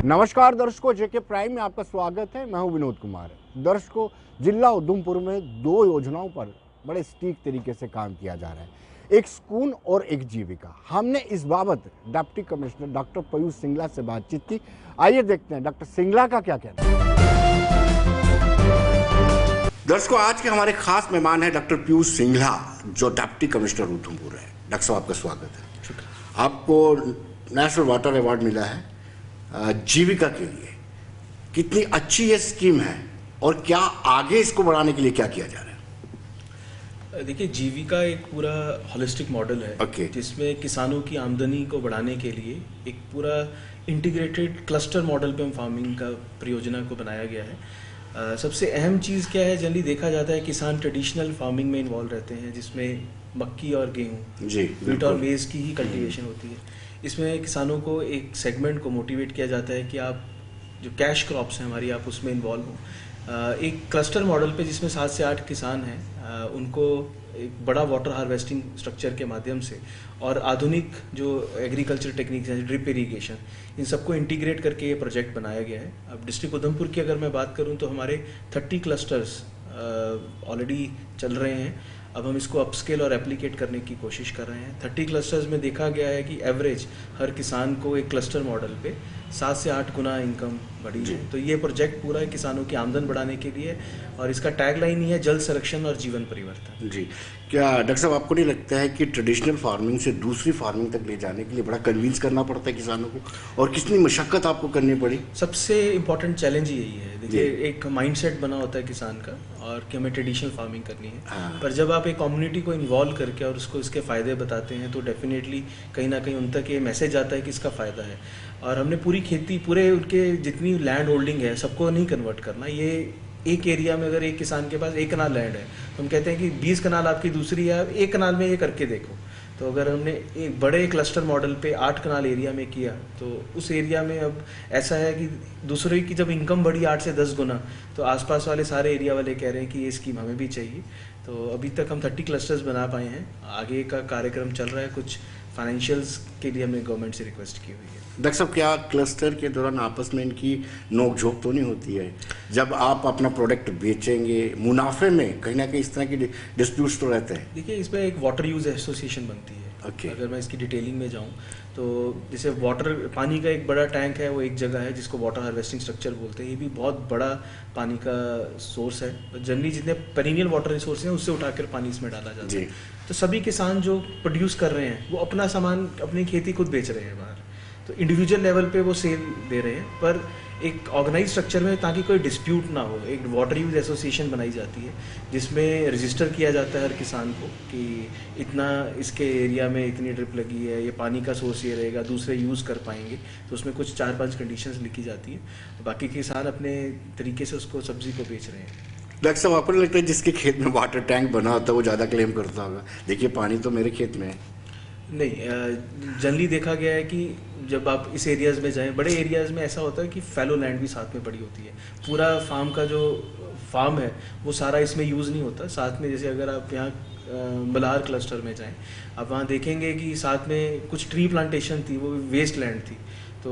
नमस्कार दर्शकों, जेके प्राइम में आपका स्वागत है। मैं हूं विनोद कुमार। दर्शकों, जिला उधमपुर में दो योजनाओं पर बड़े सटीक तरीके से काम किया जा रहा है, एक स्कूल और एक जीविका। हमने इस बाबत deputy commissioner doctor Piyush Singla से बातचीत की। आइए देखते हैं डॉक्टर सिंगला का क्या कहना है। दर्शकों, आज के हमारे खास मेहमान है डॉक्टर पीयूष सिंगला, जो डिप्टी कमिश्नर उधमपुर है। डॉक्टर साहब, आपका स्वागत है। आपको नेशनल वाटर अवार्ड मिला है जीविका के लिए। कितनी अच्छी ये स्कीम है और क्या आगे इसको बढ़ाने के लिए क्या किया जा रहा है? देखिए, जीविका एक पूरा होलिस्टिक मॉडल है जिसमें किसानों की आमदनी को बढ़ाने के लिए एक पूरा इंटीग्रेटेड क्लस्टर मॉडल पे हम फार्मिंग का परियोजना को बनाया गया है। सबसे अहम चीज़ क्या है, जनरली देखा जाता है किसान ट्रेडिशनल फार्मिंग में इन्वॉल्व रहते हैं, जिसमें मक्की और गेहूँ, व्हीट और मेज़ की ही कल्टीवेशन होती है। इसमें किसानों को एक सेगमेंट को मोटिवेट किया जाता है कि आप जो कैश क्रॉप्स हैं हमारी, आप उसमें इन्वॉल्व हो। एक क्लस्टर मॉडल पे जिसमें 7 से 8 किसान हैं, उनको एक बड़ा वाटर हार्वेस्टिंग स्ट्रक्चर के माध्यम से और आधुनिक जो एग्रीकल्चर टेक्निक्स हैं, ड्रिप इरीगेशन, इन सबको इंटीग्रेट करके ये प्रोजेक्ट बनाया गया है। अब डिस्ट्रिक्ट उधमपुर की अगर मैं बात करूँ तो हमारे 30 क्लस्टर्स ऑलरेडी चल रहे हैं। अब हम इसको अपस्केल और एप्लीकेट करने की कोशिश कर रहे हैं। 30 क्लस्टर्स में देखा गया है कि एवरेज हर किसान को एक क्लस्टर मॉडल पे 7 से 8 गुना इनकम बढ़ी है। तो ये प्रोजेक्ट पूरा है किसानों की आमदन बढ़ाने के लिए, और इसका टैगलाइन ही है जल संरक्षण और जीवन परिवर्तन। जी, क्या डॉक्टर साहब आपको नहीं लगता है कि ट्रेडिशनल फार्मिंग से दूसरी फार्मिंग तक ले जाने के लिए बड़ा कन्विंस करना पड़ता है किसानों को, और कितनी मशक्कत आपको करनी पड़ी? सबसे इम्पोर्टेंट चैलेंज यही है। देखिए, एक माइंडसेट बना होता है किसान का और कि हमें ट्रेडिशनल फार्मिंग करनी है, पर जब आप एक कम्युनिटी को इन्वॉल्व करके और उसको इसके फ़ायदे बताते हैं तो डेफिनेटली कहीं ना कहीं उन तक ये मैसेज आता है कि इसका फ़ायदा है। और हमने पूरी खेती, पूरे उनके जितनी लैंड होल्डिंग है सबको नहीं कन्वर्ट करना। ये एक एरिया में अगर एक किसान के पास 1 कनाल लैंड है तो हम कहते हैं कि 20 कनाल आपकी दूसरी है, 1 कनाल में ये करके देखो। तो अगर हमने एक बड़े क्लस्टर मॉडल पे 8 कनाल एरिया में किया तो उस एरिया में अब ऐसा है कि दूसरे की जब इनकम बढ़ी 8 से 10 गुना, तो आसपास वाले सारे एरिया वाले कह रहे हैं कि ये स्कीम हमें भी चाहिए। तो अभी तक हम 30 क्लस्टर्स बना पाए हैं। आगे का कार्यक्रम चल रहा है, कुछ फाइनेंशियल्स के लिए हमने गवर्नमेंट से रिक्वेस्ट की हुई है। डॉक्टर साहब, क्या क्लस्टर के दौरान आपस में इनकी नोकझोंक तो नहीं होती है? जब आप अपना प्रोडक्ट बेचेंगे मुनाफे में कहीं ना कहीं इस तरह की डिस्प्यूट्स तो रहते हैं? देखिए, इसमें एक वाटर यूज एसोसिएशन बनती है। अगर मैं इसकी डिटेलिंग में जाऊं तो जैसे वाटर, पानी का एक बड़ा टैंक है, वो एक जगह है जिसको वाटर हार्वेस्टिंग स्ट्रक्चर बोलते हैं। ये भी बहुत बड़ा पानी का सोर्स है। जनरली जितने पेरिनियल वाटर रिसोर्स हैं उससे उठाकर पानी इसमें डाला जाता है। तो सभी किसान जो प्रोड्यूस कर रहे हैं वो अपना सामान, अपनी खेती खुद बेच रहे हैं बाहर। तो इंडिविजुअल लेवल पे वो सेल दे रहे हैं, पर एक ऑर्गेनाइज स्ट्रक्चर में, ताकि कोई डिस्प्यूट ना हो, एक वाटर यूज एसोसिएशन बनाई जाती है जिसमें रजिस्टर किया जाता है हर किसान को कि इतना इसके एरिया में इतनी ड्रिप लगी है, ये पानी का सोर्स ये रहेगा, दूसरे यूज़ कर पाएंगे। तो उसमें कुछ 4-5 कंडीशंस लिखी जाती है। बाकी किसान अपने तरीके से उसको सब्जी को बेच रहे हैं। डॉक्टर साहब, आपको नहीं लगता है जिसके खेत में वाटर टैंक बना होता है वो ज़्यादा क्लेम करता होगा? देखिए, पानी तो मेरे खेत में है। नहीं, जनरली देखा गया है कि जब आप इस एरियाज़ में जाएं, बड़े एरियाज़ में ऐसा होता है कि फैलो लैंड भी साथ में पड़ी होती है। पूरा फार्म का जो फार्म है वो सारा इसमें यूज़ नहीं होता। साथ में जैसे अगर आप यहाँ मल्हार क्लस्टर में जाएं, आप वहाँ देखेंगे कि साथ में कुछ ट्री प्लांटेशन थी, वो वेस्ट लैंड थी। तो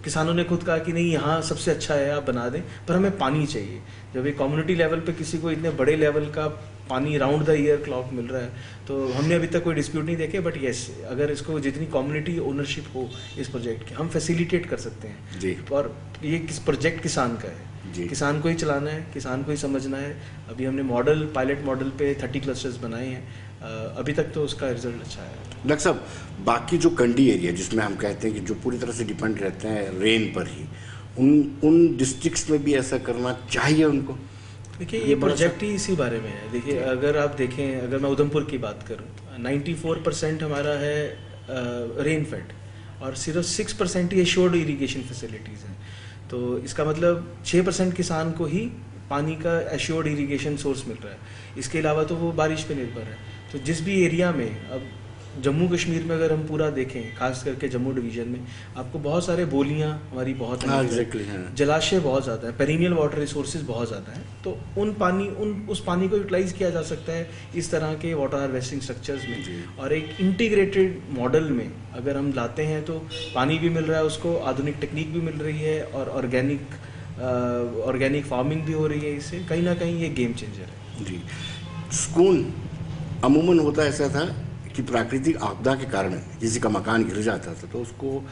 किसानों ने खुद कहा कि नहीं, यहाँ सबसे अच्छा है, आप बना दें, पर हमें पानी चाहिए। जब एक कम्युनिटी लेवल पे किसी को इतने बड़े लेवल का पानी राउंड द ईयर क्लॉक मिल रहा है, तो हमने अभी तक कोई डिस्प्यूट नहीं देखे। बट येस, अगर इसको जितनी कम्युनिटी ओनरशिप हो इस प्रोजेक्ट की, हम फैसिलिटेट कर सकते हैं जी। और ये प्रोजेक्ट किसान का है जी। किसान को ही चलाना है, किसान को ही समझना है। अभी हमने मॉडल, पायलट मॉडल पे 30 क्लस्टर्स बनाए हैं। अभी तक तो उसका रिजल्ट अच्छा है। डॉक्टर साहब, बाकी जो कंडी एरिया जिसमें हम कहते हैं कि जो पूरी तरह से डिपेंड रहते हैं रेन पर ही, उन डिस्ट्रिक्ट्स में भी ऐसा करना चाहिए उनको? देखिए, ये प्रोजेक्ट ही इसी बारे में है। देखिए, अगर आप देखें, अगर मैं उधमपुर की बात करूं, 94% हमारा है रेन फेड और सिर्फ 6% ही एश्योर्ड इरीगेशन फैसिलिटीज़ हैं। तो इसका मतलब 6% किसान को ही पानी का एश्योर्ड इरीगेशन सोर्स मिल रहा है। इसके अलावा तो वो बारिश पे निर्भर है। तो जिस भी एरिया में अब जम्मू कश्मीर में अगर हम पूरा देखें, खास करके जम्मू डिवीज़न में, आपको बहुत सारे बोलियाँ हमारी बहुत हैं, जलाशय बहुत ज़्यादा है, पेरिनियल वाटर रिसोर्सेज बहुत ज़्यादा है। तो उस पानी को यूटिलाइज़ किया जा सकता है इस तरह के वाटर हार्वेस्टिंग स्ट्रक्चर्स में। और एक इंटीग्रेटेड मॉडल में अगर हम लाते हैं तो पानी भी मिल रहा है उसको, आधुनिक टेक्निक भी मिल रही है, और ऑर्गेनिक फार्मिंग भी हो रही है। इससे कहीं ना कहीं ये गेम चेंजर है जी। सुकून अमूमन होता ऐसा था कि प्राकृतिक आपदा के कारण किसी का मकान गिर जाता था तो उसको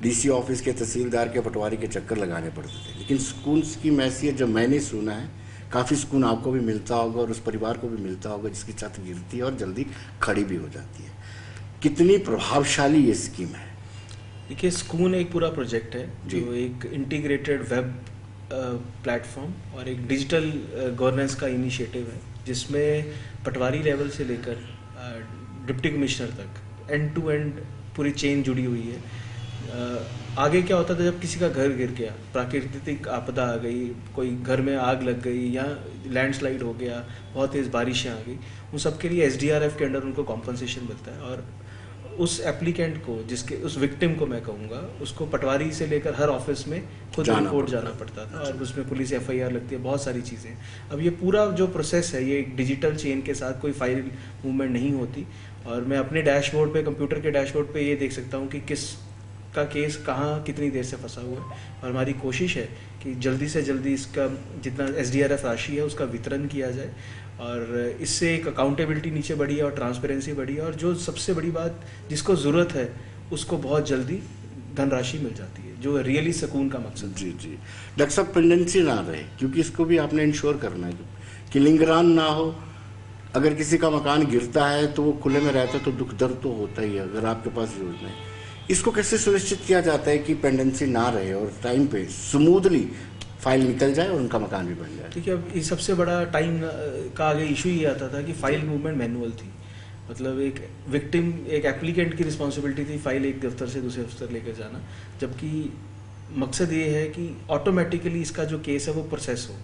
डीसी ऑफिस के, तहसीलदार के, पटवारी के चक्कर लगाने पड़ते थे। लेकिन सुकून की मैसियत जब मैंने सुना है, काफ़ी सुकून आपको भी मिलता होगा और उस परिवार को भी मिलता होगा जिसकी छत गिरती है और जल्दी खड़ी भी हो जाती है। कितनी प्रभावशाली ये स्कीम है? देखिए, सुकून एक पूरा प्रोजेक्ट है जो एक इंटीग्रेटेड वेब प्लेटफॉर्म और एक डिजिटल गवर्नेंस का इनिशिएटिव है, जिसमें पटवारी लेवल से लेकर डिप्टी कमिश्नर तक एंड टू एंड पूरी चेन जुड़ी हुई है। आगे क्या होता था, जब किसी का घर गिर गया, प्राकृतिक आपदा आ गई, कोई घर में आग लग गई या लैंडस्लाइड हो गया, बहुत तेज़ बारिशें आ गई, उन सब के लिए SDRF के अंडर उनको कॉम्पनसेशन मिलता है। और उस एप्लीकेंट को, उस विक्टिम को मैं कहूँगा, उसको पटवारी से लेकर हर ऑफिस में खुद रिपोर्ट जाना पड़ता था और उसमें पुलिस FIR लगती है, बहुत सारी चीज़ें। अब ये पूरा जो प्रोसेस है, ये एक डिजिटल चेन के साथ, कोई फाइल मूवमेंट नहीं होती। और मैं अपने डैशबोर्ड पे, कंप्यूटर के डैशबोर्ड पे ये देख सकता हूँ कि किस का केस कहाँ कितनी देर से फंसा हुआ है। और हमारी कोशिश है कि जल्दी से जल्दी इसका जितना SDRF राशि है उसका वितरण किया जाए, और इससे एक अकाउंटेबिलिटी नीचे बढ़ी है और ट्रांसपेरेंसी बढ़ी है, और जो सबसे बड़ी बात, जिसको ज़रूरत है उसको बहुत जल्दी धनराशि मिल जाती है, जो रियली सुकून का मकसद। जी जी। डॉक्टर साहब, पेंडेंसी ना रहे, क्योंकि इसको भी आपने इंश्योर करना है कि लिंगरान ना हो। अगर किसी का मकान गिरता है तो वो खुले में रहता है तो दुख दर्द तो होता ही है। अगर आपके पास योजना है, इसको कैसे सुनिश्चित किया जाता है कि पेंडेंसी ना रहे और टाइम पे स्मूथली फाइल निकल जाए और उनका मकान भी बन जाए? ठीक है, अब ये सबसे बड़ा टाइम का आगे इशू ये आता था कि फाइल मूवमेंट मैनुअल थी। मतलब एक विक्टिम, एक एप्लीकेंट की रिस्पॉन्सिबिलिटी थी फाइल एक दफ्तर से दूसरे दफ्तर लेकर जाना, जबकि मकसद ये है कि ऑटोमेटिकली इसका जो केस है वो प्रोसेस हो।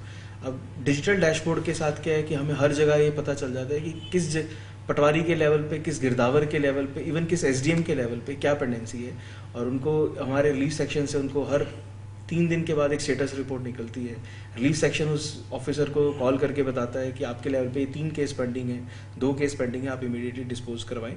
अब डिजिटल डैशबोर्ड के साथ क्या है कि हमें हर जगह ये पता चल जाता है कि किस पटवारी के लेवल पे, किस गिरदावर के लेवल पे, इवन किस SDM के लेवल पे क्या पेंडेंसी है। और उनको हमारे रिलीफ सेक्शन से उनको हर 3 दिन के बाद एक स्टेटस रिपोर्ट निकलती है। रिलीफ सेक्शन उस ऑफिसर को कॉल करके बताता है कि आपके लेवल पे 3 केस पेंडिंग है, 2 केस पेंडिंग है, आप इमीडिएटली डिस्पोज करवाएं।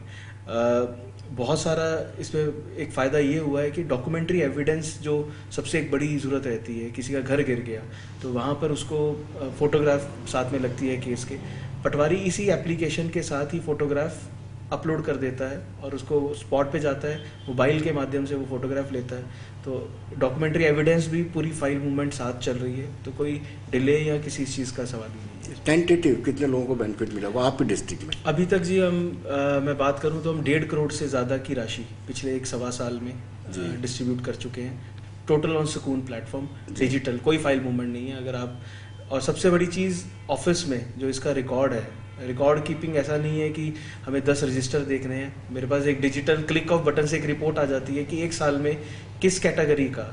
बहुत सारा इसमें एक फ़ायदा ये हुआ है कि डॉक्यूमेंट्री एविडेंस जो सबसे एक बड़ी ज़रूरत रहती है, किसी का घर गिर गया तो वहाँ पर उसको फ़ोटोग्राफ साथ में लगती है केस के। पटवारी इसी एप्लीकेशन के साथ ही फ़ोटोग्राफ अपलोड कर देता है और उसको स्पॉट पे जाता है, मोबाइल के माध्यम से वो फोटोग्राफ लेता है। तो डॉक्यूमेंट्री एविडेंस भी पूरी फाइल मूवमेंट साथ चल रही है, तो कोई डिले या किसी चीज़ का सवाल ही नहीं है। टेंटेटिव कितने लोगों को बेनिफिट मिला वो आपके डिस्ट्रिक्ट में? अभी तक जी मैं बात करूं तो हम 1.5 करोड़ से ज़्यादा की राशि पिछले 1-1.25 साल में डिस्ट्रीब्यूट कर चुके हैं। टोटल ऑन सुकून प्लेटफॉर्म, डिजिटल, कोई फाइल मूवमेंट नहीं है। अगर आप, और सबसे बड़ी चीज़ ऑफिस में जो इसका रिकॉर्ड है, रिकॉर्ड कीपिंग ऐसा नहीं है कि हमें 10 रजिस्टर देखने हैं। मेरे पास एक डिजिटल क्लिक ऑफ बटन से एक रिपोर्ट आ जाती है कि एक साल में किस कैटेगरी का,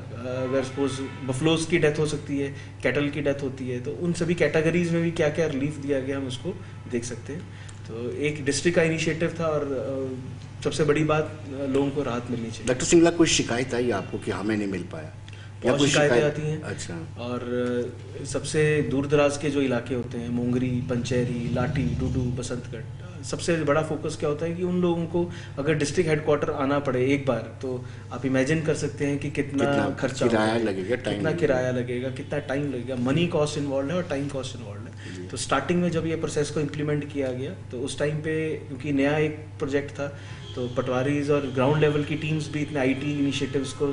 अगर सपोज बफलोज की डेथ हो सकती है, कैटल की डेथ होती है, तो उन सभी कैटेगरीज में भी क्या क्या रिलीफ दिया गया हम उसको देख सकते हैं। तो एक डिस्ट्रिक्ट का इनिशिएटिव था और सबसे बड़ी बात, लोगों को राहत मिलनी चाहिए। डॉक्टर सिंगला, कोई शिकायत आई आपको कि हमें नहीं मिल पाया? बहुत शिकायतें आती हैं। अच्छा। और सबसे दूर दराज के जो इलाके होते हैं, मोंगरी, पंचेरी, लाठी, डूडू, बसंतगढ़, सबसे बड़ा फोकस क्या होता है कि उन लोगों को अगर डिस्ट्रिक्ट हेडक्वार्टर आना पड़े एक बार, तो आप इमेजिन कर सकते हैं कि कितना खर्चा लगेगा, कितना किराया लगेगा, कितना टाइम लगेगा। मनी कॉस्ट इन्वॉल्व है और टाइम कॉस्ट इन्वॉल्व है। तो स्टार्टिंग में जब ये प्रोसेस को इम्प्लीमेंट किया गया तो उस टाइम पे, क्योंकि नया एक प्रोजेक्ट था, तो पटवारीज और ग्राउंड लेवल की टीम्स भी इतने IT इनिशिएटिव्स को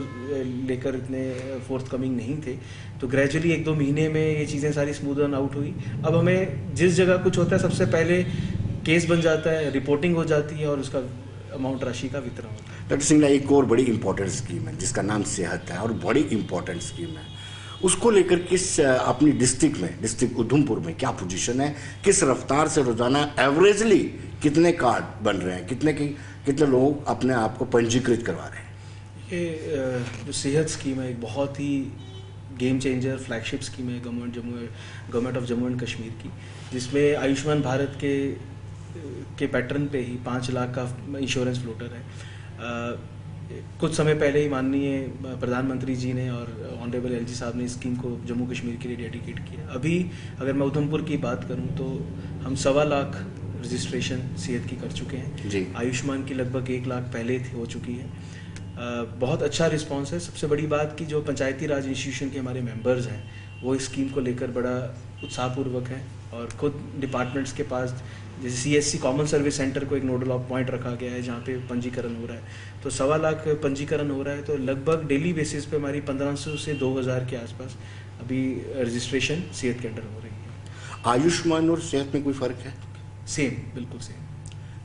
लेकर इतने फोर्थकमिंग नहीं थे। तो ग्रेजुअली 1-2 महीने में ये चीज़ें सारी स्मूदन आउट हुई। अब हमें जिस जगह कुछ होता है सबसे पहले केस बन जाता है, रिपोर्टिंग हो जाती है और उसका अमाउंट राशि का वितरण होता है। डॉक्टर सिंगला, एक और बड़ी इंपॉर्टेंट स्कीम है जिसका नाम सेहत है और बड़ी इंपॉर्टेंट स्कीम है, उसको लेकर किस अपनी डिस्ट्रिक्ट में, डिस्ट्रिक्ट उधमपुर में क्या पोजीशन है? किस रफ्तार से रोजाना एवरेजली कितने कार्ड बन रहे हैं, कितने लोग अपने आप को पंजीकृत करवा रहे हैं? ये जो सेहत स्कीम है एक बहुत ही गेम चेंजर फ्लैगशिप स्कीम है government of Jammu and Kashmir की, जिसमें आयुष्मान भारत के के पैटर्न पे ही 5 लाख का इंश्योरेंस फ्लोटर है। कुछ समय पहले ही माननीय प्रधानमंत्री जी ने और ऑनरेबल एलजी साहब ने इस स्कीम को जम्मू कश्मीर के लिए डेडिकेट किया। अभी अगर मैं उधमपुर की बात करूं तो हम 1.25 लाख रजिस्ट्रेशन सेहत की कर चुके हैं। आयुष्मान की लगभग 1 लाख पहले हो चुकी है। बहुत अच्छा रिस्पांस है। सबसे बड़ी बात कि जो पंचायती राज इंस्टीट्यूशन के हमारे मेंबर्स हैं वो इस स्कीम को लेकर बड़ा उत्साहपूर्वक है और खुद डिपार्टमेंट्स के पास जैसे सीएससी कॉमन सर्विस सेंटर को एक नोडल ऑफ पॉइंट रखा गया है जहाँ पे पंजीकरण हो रहा है। तो 1.25 लाख पंजीकरण हो रहा है, तो लगभग डेली बेसिस पे हमारी 1500 से 2000 के आसपास अभी रजिस्ट्रेशन सेहत के अंडर हो रही है। आयुष्मान और सेहत में कोई फ़र्क है? सेम, बिल्कुल सेम,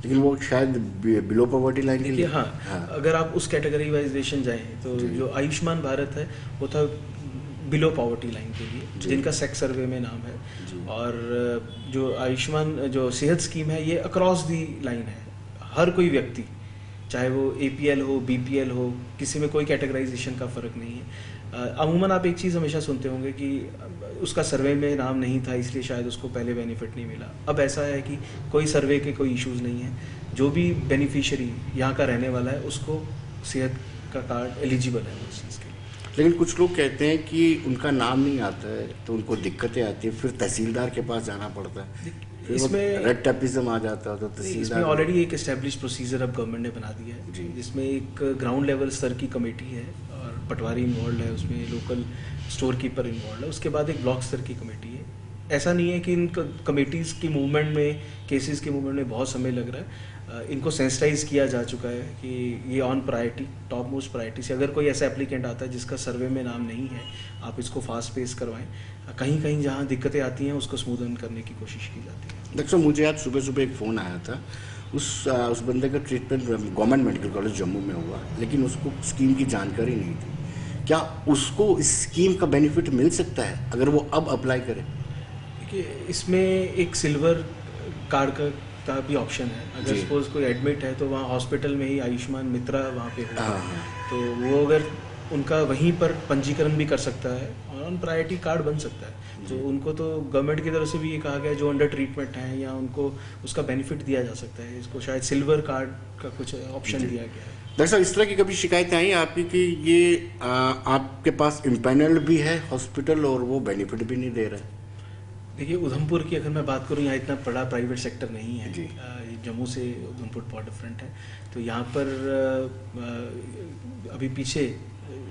लेकिन वो शायद बिलो पॉवर्टी लाइन के लिए। हाँ, अगर आप उस कैटेगरी वाइजेशन जाएँ तो जो आयुष्मान भारत है वो था बिलो पॉवर्टी लाइन के लिए, जिनका सेक्स सर्वे में नाम है। और जो आयुष्मान जो सेहत स्कीम है ये अक्रॉस दी लाइन है। हर कोई व्यक्ति, चाहे वो एपीएल हो, बीपीएल हो, किसी में कोई कैटेगराइजेशन का फ़र्क नहीं है। अमूमन आप एक चीज़ हमेशा सुनते होंगे कि उसका सर्वे में नाम नहीं था इसलिए शायद उसको पहले बेनिफिट नहीं मिला। अब ऐसा है कि कोई सर्वे के कोई इश्यूज़ नहीं है, जो भी बेनिफिशियरी यहाँ का रहने वाला है उसको सेहत का कार्ड एलिजिबल है उस चीज़ के लिए। लेकिन कुछ लोग कहते हैं कि उनका नाम नहीं आता है तो उनको दिक्कतें आती है, फिर तहसीलदार के पास जाना पड़ता है, इसमें रेड टैपिज्म आ जाता है। तो तहसीलदार इसमें ऑलरेडी एक एस्टेब्लिश प्रोसीजर अब गवर्नमेंट ने बना दिया है जिसमें एक ग्राउंड लेवल स्तर की कमेटी है और पटवारी इन्वॉल्व है, उसमें लोकल स्टोर कीपर इन्वॉल्व है, उसके बाद एक ब्लॉक स्तर की कमेटी है। ऐसा नहीं है कि इन कमेटीज़ की मूवमेंट में, केसेस के मूवमेंट में बहुत समय लग रहा है। इनको सेंसिटाइज किया जा चुका है कि ये on priority, top most priority से अगर कोई ऐसा एप्लीकेंट आता है जिसका सर्वे में नाम नहीं है, आप इसको फास्ट पेस करवाएं। कहीं कहीं जहाँ दिक्कतें आती हैं उसको स्मूदन करने की कोशिश की जाती है। डॉक्टर साहब, मुझे आज सुबह सुबह एक फ़ोन आया था, उस बंदे का treatment government medical college Jammu में हुआ, लेकिन उसको स्कीम की जानकारी नहीं थी। क्या उसको इस स्कीम का बेनिफिट मिल सकता है अगर वो अब अप्लाई करे? देखिए, इसमें एक सिल्वर कार्ड का भी ऑप्शन है। अगर सपोज कोई एडमिट है तो वहाँ हॉस्पिटल में ही आयुष्मान मित्रा वहाँ पे होगा, तो वो अगर उनका वहीं पर पंजीकरण भी कर सकता है और ऑन प्रायोरिटी कार्ड बन सकता है। तो उनको तो गवर्नमेंट की तरफ से भी ये कहा गया है जो अंडर ट्रीटमेंट है या उनको उसका बेनिफिट दिया जा सकता है। इसको शायद सिल्वर कार्ड का कुछ ऑप्शन दिया गया है। डॉक्टर साहब, इस तरह की कभी शिकायतें आई आपकी कि ये आपके पास इम्पैनल्ड भी है हॉस्पिटल और वो बेनिफिट भी नहीं दे रहा है? देखिए, उधमपुर की अगर मैं बात करूँ, यहाँ इतना बड़ा प्राइवेट सेक्टर नहीं है। जम्मू से उधमपुर बहुत डिफरेंट है। तो यहाँ पर अभी पीछे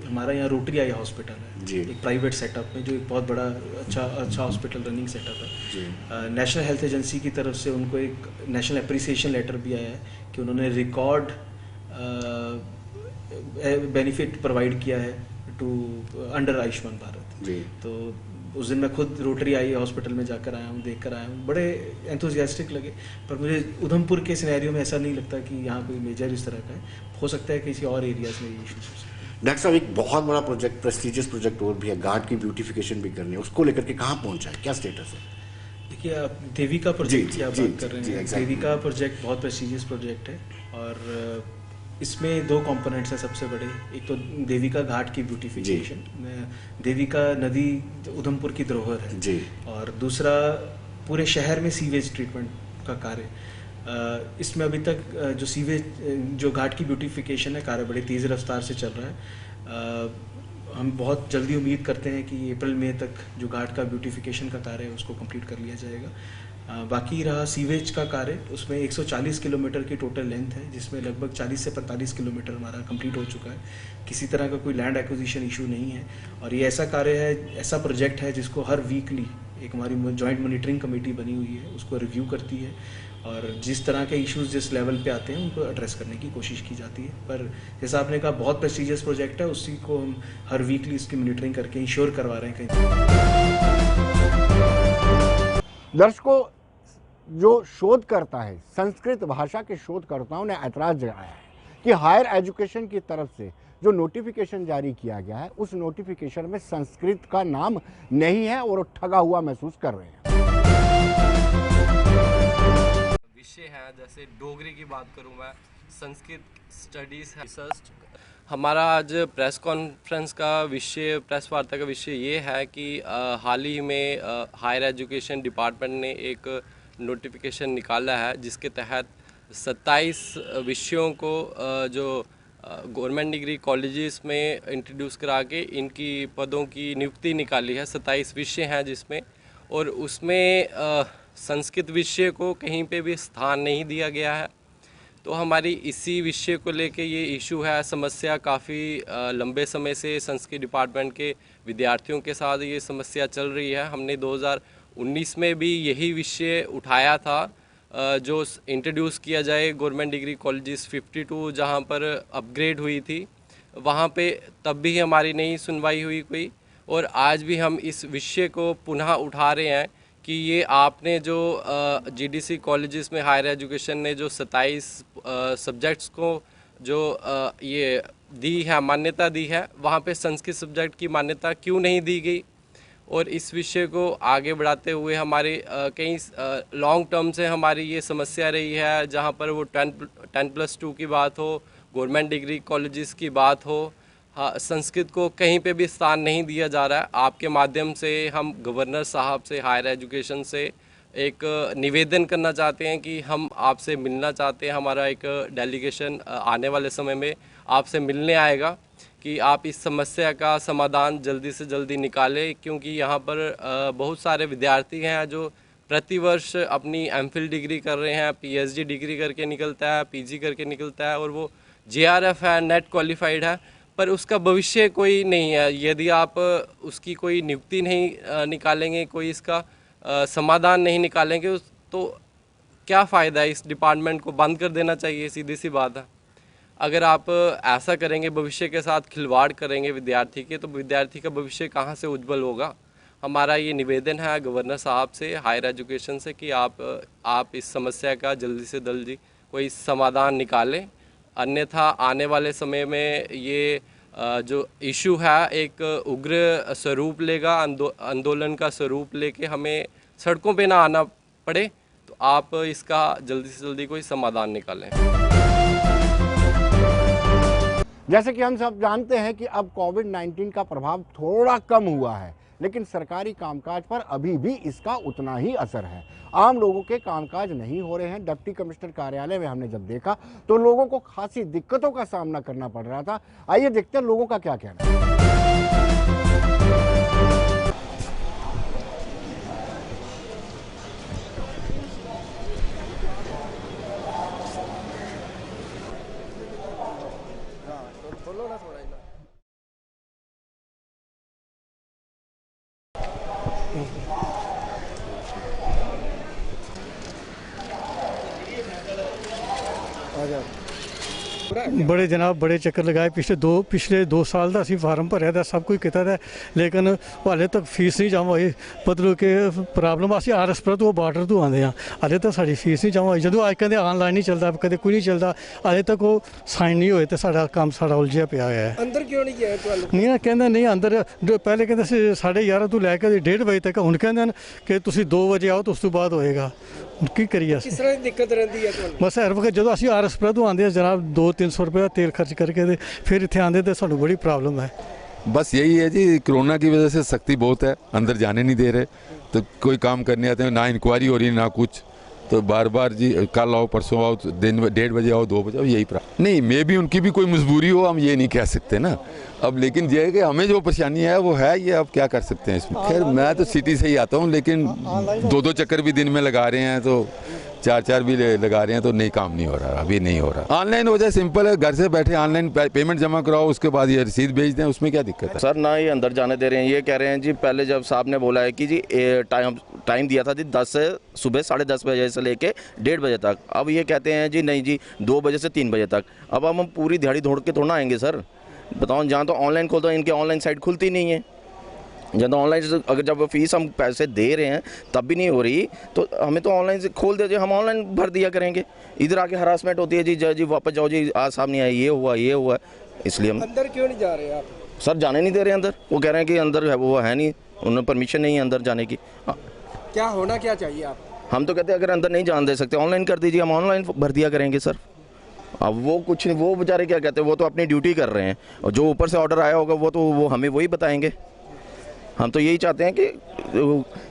हमारा यहाँ रोटरी आई हॉस्पिटल है, एक प्राइवेट सेटअप में, जो एक बहुत बड़ा अच्छा हॉस्पिटल रनिंग सेटअप है। नेशनल हेल्थ एजेंसी की तरफ से उनको एक नेशनल अप्रिसिएशन लेटर भी आया है कि उन्होंने रिकॉर्ड बेनिफिट प्रोवाइड किया है टू अंडर आयुष्मान भारत। तो उस दिन मैं खुद रोटरी आई हॉस्पिटल में जाकर आया हूँ, देख कर आया हूँ, बड़े एंथुजियास्टिक लगे। पर मुझे उधमपुर के सिनेरियो में ऐसा नहीं लगता कि यहाँ कोई मेजर इस तरह का है। हो सकता है किसी और एरियाज में ये इशूज हो सकते हैं। डॉक्टर साहब, एक बहुत बड़ा प्रोजेक्ट, प्रेस्टिजियस प्रोजेक्ट और भी है, घाट की ब्यूटिफिकेशन भी करनी है, उसको लेकर के कहाँ पहुँचा है, क्या स्टेटस है? देखिए, आप देविका प्रोजेक्ट की आप बात कर रहे हैं। देविका प्रोजेक्ट बहुत प्रेस्टिजियस प्रोजेक्ट है और इसमें 2 कंपोनेंट्स हैं सबसे बड़े। एक तो देविका घाट की ब्यूटिफिकेशन, देविका नदी उधमपुर की धरोहर है, और दूसरा पूरे शहर में सीवेज ट्रीटमेंट का कार्य। इसमें अभी तक जो सीवेज, जो घाट की ब्यूटिफिकेशन है, कार्य बड़े तेज़ रफ्तार से चल रहा है। हम बहुत जल्दी उम्मीद करते हैं कि अप्रैल मई तक जो घाट का ब्यूटिफिकेशन का कार्य है उसको कंप्लीट कर लिया जाएगा। बाकी रहा सीवेज का कार्य, उसमें 140 किलोमीटर की टोटल लेंथ है, जिसमें लगभग 40 से 45 किलोमीटर हमारा कंप्लीट हो चुका है। किसी तरह का कोई लैंड एक्विजिशन इशू नहीं है। और ये ऐसा कार्य है, ऐसा प्रोजेक्ट है जिसको हर वीकली एक हमारी जॉइंट मॉनिटरिंग कमेटी बनी हुई है, उसको रिव्यू करती है और जिस तरह के इश्यूज जिस लेवल पे आते हैं उनको एड्रेस करने की कोशिश की जाती है। पर जैसा आपने कहा, बहुत प्रेस्टिजियस प्रोजेक्ट है, उसी को हम हर वीकली इसकी मॉनिटरिंग करके इंश्योर करवा रहे हैं कहीं। दर्शकों, जो शोधकर्ता है, संस्कृत भाषा के शोधकर्ताओं ने ऐतराज जताया है कि हायर एजुकेशन की तरफ से जो नोटिफिकेशन जारी किया गया है, उस नोटिफिकेशन में संस्कृत का नाम नहीं है और ठगा हुआ महसूस कर रहे हैं। विषय है, जैसे डोगरी की बात करूं मैं, संस्कृत स्टडीज है, रिसर्च। हमारा आज प्रेस कॉन्फ्रेंस का विषय, प्रेस वार्ता का विषय ये है कि हाल ही में हायर एजुकेशन डिपार्टमेंट ने एक नोटिफिकेशन निकाला है, जिसके तहत 27 विषयों को जो गवर्नमेंट डिग्री कॉलेजेस में इंट्रोड्यूस करा के इनकी पदों की नियुक्ति निकाली है। 27 विषय हैं जिसमें, और उसमें संस्कृत विषय को कहीं पे भी स्थान नहीं दिया गया है। तो हमारी इसी विषय को लेके ये इशू है, समस्या काफ़ी लंबे समय से संस्कृत डिपार्टमेंट के विद्यार्थियों के साथ ये समस्या चल रही है। हमने 2019 में भी यही विषय उठाया था, जो इंट्रोड्यूस किया जाए गवर्नमेंट डिग्री कॉलेजेस 52 जहाँ पर अपग्रेड हुई थी, वहाँ पे तब भी हमारी नहीं सुनवाई हुई कोई। और आज भी हम इस विषय को पुनः उठा रहे हैं कि ये आपने जो जीडीसी कॉलेजेस में हायर एजुकेशन ने जो 27 सब्जेक्ट्स को जो ये दी है, मान्यता दी है, वहाँ पे संस्कृत सब्जेक्ट की मान्यता क्यों नहीं दी गई। और इस विषय को आगे बढ़ाते हुए हमारे कई लॉन्ग टर्म से हमारी ये समस्या रही है, जहाँ पर वो 10+2 की बात हो, गवर्नमेंट डिग्री कॉलेजेस की बात हो, हाँ, संस्कृत को कहीं पे भी स्थान नहीं दिया जा रहा है। आपके माध्यम से हम गवर्नर साहब से, हायर एजुकेशन से एक निवेदन करना चाहते हैं कि हम आपसे मिलना चाहते हैं। हमारा एक डेलीगेशन आने वाले समय में आपसे मिलने आएगा कि आप इस समस्या का समाधान जल्दी से जल्दी निकालें, क्योंकि यहाँ पर बहुत सारे विद्यार्थी हैं जो प्रतिवर्ष अपनी एमफिल डिग्री कर रहे हैं, पीएचडी डिग्री करके निकलता है, पीजी करके निकलता है, और वो जेआरएफ है, नेट क्वालिफाइड है, पर उसका भविष्य कोई नहीं है। यदि आप उसकी कोई नियुक्ति नहीं निकालेंगे, कोई इसका समाधान नहीं निकालेंगे, तो क्या फ़ायदा है। इस डिपार्टमेंट को बंद कर देना चाहिए, सीधी सी बात है। अगर आप ऐसा करेंगे, भविष्य के साथ खिलवाड़ करेंगे विद्यार्थी के, तो विद्यार्थी का भविष्य कहाँ से उज्जवल होगा। हमारा ये निवेदन है गवर्नर साहब से, हायर एजुकेशन से, कि आप इस समस्या का जल्दी से जल्दी कोई समाधान निकालें, अन्यथा आने वाले समय में ये जो इशू है एक उग्र स्वरूप लेगा, आंदोलन का स्वरूप लेके हमें सड़कों पे ना आना पड़े। तो आप इसका जल्दी से जल्दी कोई समाधान निकालें। जैसे कि हम सब जानते हैं कि अब कोविड-19 का प्रभाव थोड़ा कम हुआ है, लेकिन सरकारी कामकाज पर अभी भी इसका उतना ही असर है। आम लोगों के कामकाज नहीं हो रहे हैं। डिप्टी कमिश्नर कार्यालय में हमने जब देखा तो लोगों को खासी दिक्कतों का सामना करना पड़ रहा था। आइए देखते हैं लोगों का क्या कहना है। बड़े जनाब बड़े चक्कर लगाए, पिछले 2 साल का असी फार्म भरिया था, सब कुछ किया था, लेकिन हाले तक फीस नहीं जमा हुई। मतलब कि प्रॉब्लम असी आरएसपुर तो बार्डर तो आते हैं, हाले तक साड़ी फीस नहीं जमा हुई। जो अज कहते ऑनलाइन नहीं चलता, कदे कोई नहीं चलता, हाले तक वो साइन नहीं होए, तो साडा काम सारा उलझिया पिया है। अंदर क्यों नहीं गया नहीं ना, कहते नहीं अंदर, पहले कहते 11:30 तो लैके 1:30 बजे तक, हुण कहते कि तुसीं 2 बजे आओ तो उस तो बाद होएगा। की करिए, किस तरह की दिक्कत रहती है ਤੁਹਾਨੂੰ? बस हर वक्त जो असीं आरएसपुर तो आते हैं जनाब 200-300 रुपये तेल खर्च करके फिर इतने आते तो सानू बड़ी प्रॉब्लम है। बस यही है जी, कोरोना की वजह से सख्ती बहुत है, अंदर जाने नहीं दे रहे, तो कोई काम करने आते हैं ना इंक्वायरी हो रही है ना कुछ, तो बार बार जी कल आओ परसों आओ, दिन 1:30 बजे आओ 2 बजे आओ, यही नहीं। मे भी उनकी भी कोई मजबूरी हो, हम ये नहीं कह सकते ना अब, लेकिन ये है कि हमें जो परेशानी है वो है, ये अब क्या कर सकते हैं इसमें। खैर मैं तो सिटी से ही आता हूँ, लेकिन 2-2 चक्कर भी दिन में लगा रहे हैं, तो 4-4 भी लगा रहे हैं, तो नहीं काम नहीं हो रहा, अभी नहीं हो रहा। ऑनलाइन हो जाए, सिंपल है, घर से बैठे ऑनलाइन पेमेंट जमा कराओ, उसके बाद ये रसीद भेज दें, उसमें क्या दिक्कत है। सर ना ही अंदर जाने दे रहे हैं, ये कह रहे हैं जी, पहले जब साहब ने बोला है कि जी टाइम दिया था जी 10 से सुबह 10:30 बजे से लेके 1:30 बजे तक, अब ये कहते हैं जी नहीं जी 2 बजे से 3 बजे तक। अब हम पूरी दिहाड़ी दौड़ के थोड़ा आएंगे सर, बताओ। जहाँ तो ऑनलाइन खोलते हैं, इनके ऑनलाइन साइट खुलती नहीं है। जब तो ऑनलाइन, अगर जब फीस हम पैसे दे रहे हैं तब भी नहीं हो रही, तो हमें तो ऑनलाइन से खोल दीजिए, हम ऑनलाइन भर दिया करेंगे। इधर आके हरासमेंट होती है जी वापस जाओ जी, आज साहब नहीं आए, ये हुआ, इसलिए हम अंदर क्यों नहीं जा रहे आप? सर जाने नहीं दे रहे अंदर, वो कह रहे हैं कि अंदर है वो है नहीं, उन्होंने परमिशन नहीं है अंदर जाने की। क्या होना क्या चाहिए आप? हम तो कहते हैं अगर अंदर नहीं जान दे सकते, ऑनलाइन कर दीजिए, हम ऑनलाइन भर दिया करेंगे सर। अब वो कुछ नहीं, वो बेचारे क्या कहते हैं, वो तो अपनी ड्यूटी कर रहे हैं, और जो ऊपर से ऑर्डर आया होगा वो तो हमें वही बताएंगे। हम तो यही चाहते हैं कि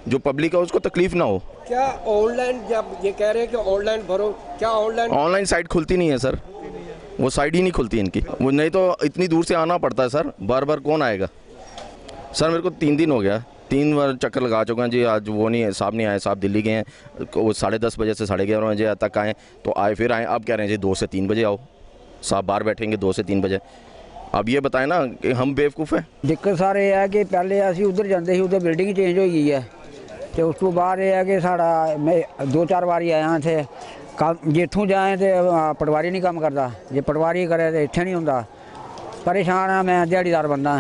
जो पब्लिक है उसको तकलीफ ना हो। क्या ऑनलाइन, जब ये कह रहे हैं कि ऑनलाइन भरो, क्या ऑनलाइन साइट खुलती नहीं है सर, वो साइट ही नहीं खुलती इनकी। वो नहीं तो इतनी दूर से आना पड़ता है सर, बार बार कौन आएगा सर। मेरे को 3 दिन हो गया, 3 बार चक्कर लगा चुका हैं जी। आज वो नहीं है, साहब नहीं आए, साहब दिल्ली गए हैं, वो 10:30 बजे से 11:30 बजे तक आए, तो आए फिर आए, अब कह रहे हैं जी 2 से 3 बजे आओ। साहब बाहर बैठेंगे 2 से 3 बजे। अब ये बताएं ना कि हम बेवकूफ़ हैं। दिक्कत सर ये है कि पहले असी उधर जाते उधर बिल्डिंग चेंज हो गई है, तो उस तो बाद ये है कि साड़ा मैं 2-4 बारी आया थे काम, जितों जाए तो पटवारी नहीं काम करता, जे पटवारी करे तो इत्थे नहीं होंदा। परेशान हाँ, मैं दिहाड़ीदार बंदा,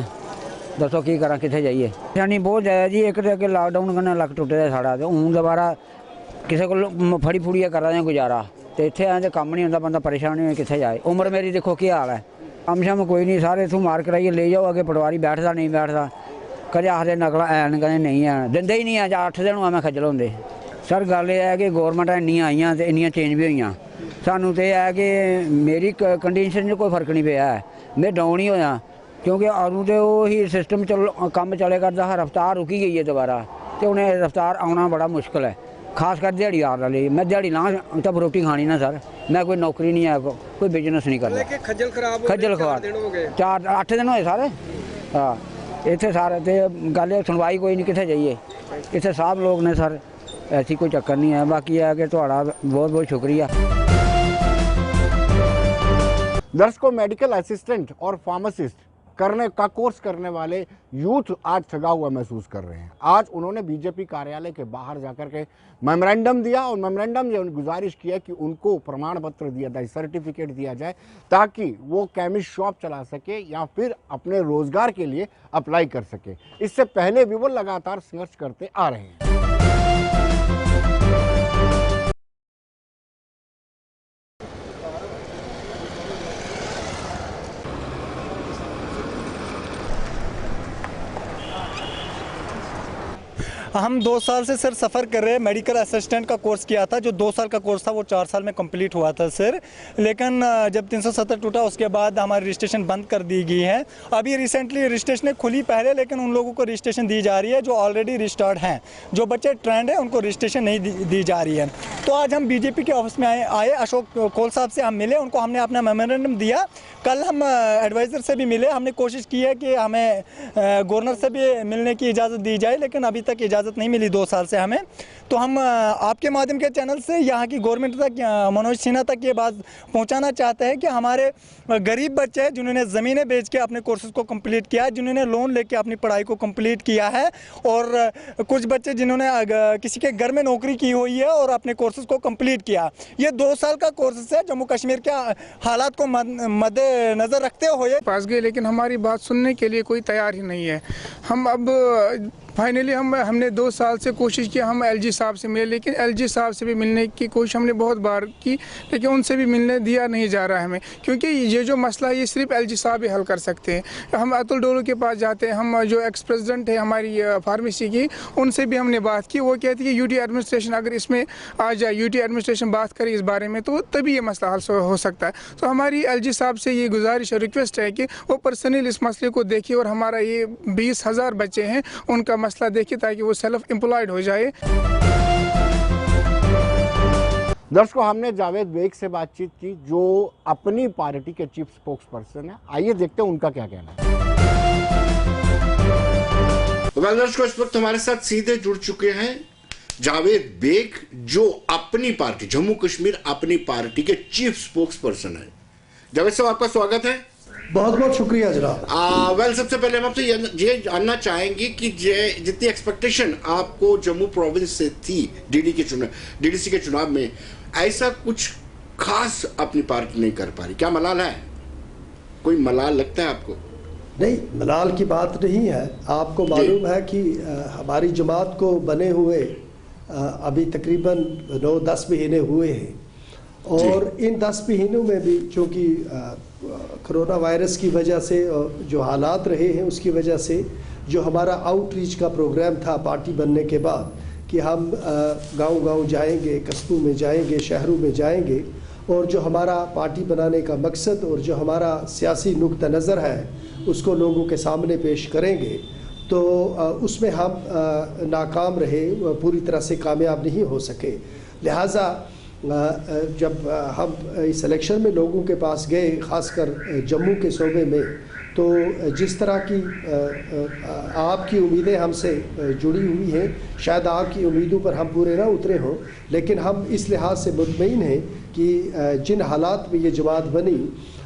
दसो की करा, कित्थे जाइए। परेशानी बहुत ज़्यादा जी। एक तो अगे लॉकडाउन कन्नै लक टुटे दा साड़ा, तो हूँ दोबारा किसी को फड़ी फुड़िया करा दे गुजारा, तो इत्थे आए तो कम नहीं होंदा, बंदा परेशान नहीं, कित्थे जाए। उम्र मेरी देखो की हाल है, कम शम कोई नहीं, सारे इत्थों मार कराइए ले जाओ, अगे पटवारी बैठदा नहीं बैठदा, कदे आखदे नकला ऐन, कदे नहीं ऐन, दिंदे ही नहीं है। 8 दिन हुआ मैं खज्जल होंदे। सर गल यह है कि गौरमेंट इन्नियां आईयां ते इन्नियां चेंज भी हुई, सानू तो यह है कि मेरी कंडीशन च कोई फर्क नहीं पिया है, मैं डाउन ही होया, क्योंकि अदूं तो वही सिस्टम कम चले करता है, रफ्तार रुकी गई है दोबारा, तो उन्हें रफ्तार आना बड़ा मुश्किल है, खास कर दिहाड़ीदार वाले। मैं दिहाड़ी ला तब रोटी खानी ना सर, मैं कोई नौकरी नहीं है, कोई बिजनेस नहीं करता। खज्जल खराब 8 दिन होए सारे। हाँ इतने सारे तो गल सुनवाई कोई नहीं, कितने जाइए, इतने साहब लोग ने सर, ऐसी कोई चक्कर नहीं है। बाकी है कि थोड़ा बहुत बहुत शुक्रिया। दर्शकों, मेडिकल असिस्टेंट और फार्मासिस्ट करने का कोर्स करने वाले यूथ आज थका हुआ महसूस कर रहे हैं। आज उन्होंने बीजेपी कार्यालय के बाहर जाकर के मेमोरेंडम दिया और मेमोरेंडम में गुजारिश किया कि उनको प्रमाण पत्र दिया जाए, सर्टिफिकेट दिया जाए, ताकि वो केमिस्ट शॉप चला सके या फिर अपने रोजगार के लिए अप्लाई कर सके। इससे पहले भी वो लगातार संघर्ष करते आ रहे हैं। हम 2 साल से सर सफ़र कर रहे हैं। मेडिकल असिस्टेंट का कोर्स किया था, जो 2 साल का कोर्स था वो 4 साल में कंप्लीट हुआ था सर। लेकिन जब 370 टूटा उसके बाद हमारी रजिस्ट्रेशन बंद कर दी गई है। अभी रिसेंटली रजिस्ट्रेशन खुली पहले, लेकिन उन लोगों को रजिस्ट्रेशन दी जा रही है जो ऑलरेडी रजिस्टर्ड हैं। जो बच्चे ट्रेंड है उनको रजिस्ट्रेशन नहीं दी जा रही है। तो आज हम बीजेपी के ऑफिस में आए, अशोक कोल साहब से हम मिले, उनको हमने अपना मेमोरेंडम दिया। कल हम एडवाइज़र से भी मिले, हमने कोशिश की है कि हमें गवर्नर से भी मिलने की इजाज़त दी जाए, लेकिन अभी तक इजाज़त नहीं मिली 2 साल से हमें। तो हम आपके माध्यम के चैनल से यहाँ की गवर्नमेंट तक, मनोज सिन्हा तक ये बात पहुँचाना चाहते हैं कि हमारे गरीब बच्चे हैं जिन्होंने ज़मीनें बेच के अपने कोर्सेज़ को कंप्लीट किया है, जिन्होंने लोन लेके अपनी पढ़ाई को कंप्लीट किया है, और कुछ बच्चे जिन्होंने किसी के घर में नौकरी की हुई है और अपने कोर्सेज़ को कंप्लीट किया। ये 2 साल का कोर्स है। जम्मू कश्मीर के हालात को मद्देनज़र रखते हुए पास गए, लेकिन हमारी बात सुनने के लिए कोई तैयार ही नहीं है। हम अब फाइनली हमने 2 साल से कोशिश की, हम एलजी साहब से मिले, लेकिन एलजी साहब से भी मिलने की कोशिश हमने बहुत बार की, लेकिन उनसे भी मिलने दिया नहीं जा रहा है हमें, क्योंकि ये जो मसला है ये सिर्फ एलजी साहब ही हल कर सकते हैं। हम अतुल डोलू के पास जाते हैं, हम जो एक्स प्रेसिडेंट है हमारी फार्मेसी की, उनसे भी हमने बात की। वो कहती है कि यूटी एडमिनिस्ट्रेशन अगर इसमें आ जाए, यूटी एडमिनिस्ट्रेशन बात करे इस बारे में, तो तभी ये मसला हल हो सकता है। तो हमारी एलजी साहब से ये गुजारिश और रिक्वेस्ट है कि वो पर्सनली इस मसले को देखिए और हमारा ये 20,000 बच्चे हैं उनका मसला देखिए, ताकि वो सेल्फ एम्प्लॉयड हो जाए। दर्शकों, हमने जावेद बेग से बातचीत की, जो अपनी पार्टी के चीफ स्पोक्स पर्सन है। आइए देखते हैं उनका क्या कहना है। तो दर्शकों, इस वक्त हमारे साथ सीधे जुड़ चुके हैं जावेद बेग, जो अपनी पार्टी जम्मू कश्मीर अपनी पार्टी के चीफ स्पोक्स पर्सन है। जावेद साहब, आपका स्वागत है। बहुत बहुत शुक्रिया जनाब। वेल, सबसे पहले हम आपसे ये जानना चाहेंगे कि जितनी एक्सपेक्टेशन आपको जम्मू प्रोविंस से थी डीडीसी के चुनाव में, ऐसा कुछ खास अपनी पार्टी नहीं कर पा रही, क्या मलाल है? कोई मलाल लगता है आपको? नहीं, मलाल की बात नहीं है। आपको मालूम है कि हमारी जमात को बने हुए अभी तकरीबन 9-10 महीने हुए हैं, और इन 10 महीनों में भी चूँकि कोरोना वायरस की वजह से जो हालात रहे हैं, उसकी वजह से जो हमारा आउटरीच का प्रोग्राम था पार्टी बनने के बाद, कि हम गांव-गांव जाएंगे, कस्बों में जाएंगे, शहरों में जाएंगे, और जो हमारा पार्टी बनाने का मकसद और जो हमारा सियासी नुक्ता नज़र है उसको लोगों के सामने पेश करेंगे, तो उसमें हम नाकाम रहे, पूरी तरह से कामयाब नहीं हो सके। लिहाजा जब हम इस इलेक्शन में लोगों के पास गए, ख़ासकर जम्मू के सूबे में, तो जिस तरह की आपकी उम्मीदें हमसे जुड़ी हुई हैं, शायद आपकी उम्मीदों पर हम पूरे ना उतरे हों, लेकिन हम इस लिहाज से मुतमईन हैं कि जिन हालात में ये जमात बनी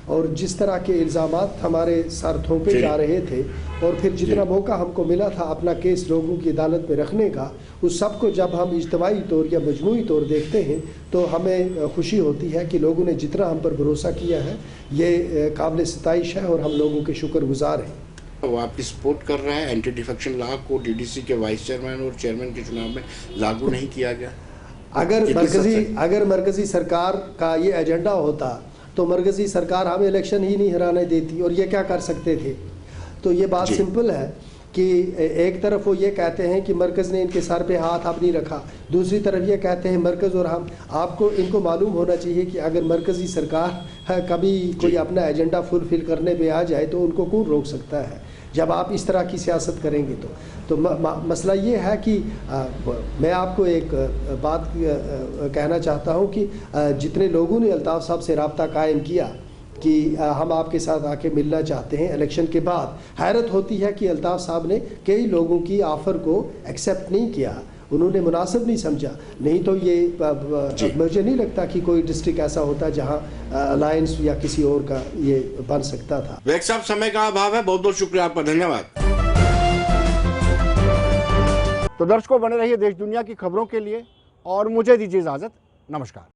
और जिस तरह के इल्ज़ामात हमारे सर थोपे जा रहे थे, और फिर जितना मौका हमको मिला था अपना केस लोगों की अदालत में रखने का, उस सब को जब हम इज्तमाही तौर या मजमूई तौर देखते हैं तो हमें खुशी होती है कि लोगों ने जितना हम पर भरोसा किया है ये काबिल सताइश है और हम लोगों के शुक्रगुजार हैं। वो आपकी सपोर्ट कर रहा है एंटी डिफेक्शन लॉ को डीडीसी के वाइस चेयरमैन और चेयरमैन के चुनाव में लागू नहीं किया गया। अगर मरकजी सरकार का ये एजेंडा होता तो मरकजी सरकार हमें इलेक्शन ही नहीं हराने देती, और ये क्या कर सकते थे। तो ये बात सिंपल है कि एक तरफ वो ये कहते हैं कि मरकज़ ने इनके सर पे हाथ आप नहीं रखा, दूसरी तरफ ये कहते हैं मरकज़ और हम। आपको इनको मालूम होना चाहिए कि अगर मरकज़ी सरकार कभी कोई अपना एजेंडा फुलफिल करने पे आ जाए तो उनको कौन रोक सकता है, जब आप इस तरह की सियासत करेंगे तो मसला ये है कि मैं आपको एक बात कहना चाहता हूँ कि जितने लोगों ने अल्ताफ़ साहब से रब्ता कायम किया कि हम आपके साथ आके मिलना चाहते हैं इलेक्शन के बाद, हैरत होती है कि अल्ताफ़ साहब ने कई लोगों की ऑफ़र को एक्सेप्ट नहीं किया, उन्होंने मुनासिब नहीं समझा। नहीं तो ये मुझे नहीं लगता कि कोई डिस्ट्रिक्ट ऐसा होता जहां अलायंस या किसी और का ये बन सकता था। वेग साहब, समय का अभाव है, बहुत बहुत शुक्रिया आपका, धन्यवाद। तो दर्शकों, बने रहिए देश दुनिया की खबरों के लिए और मुझे दीजिए इजाजत। नमस्कार।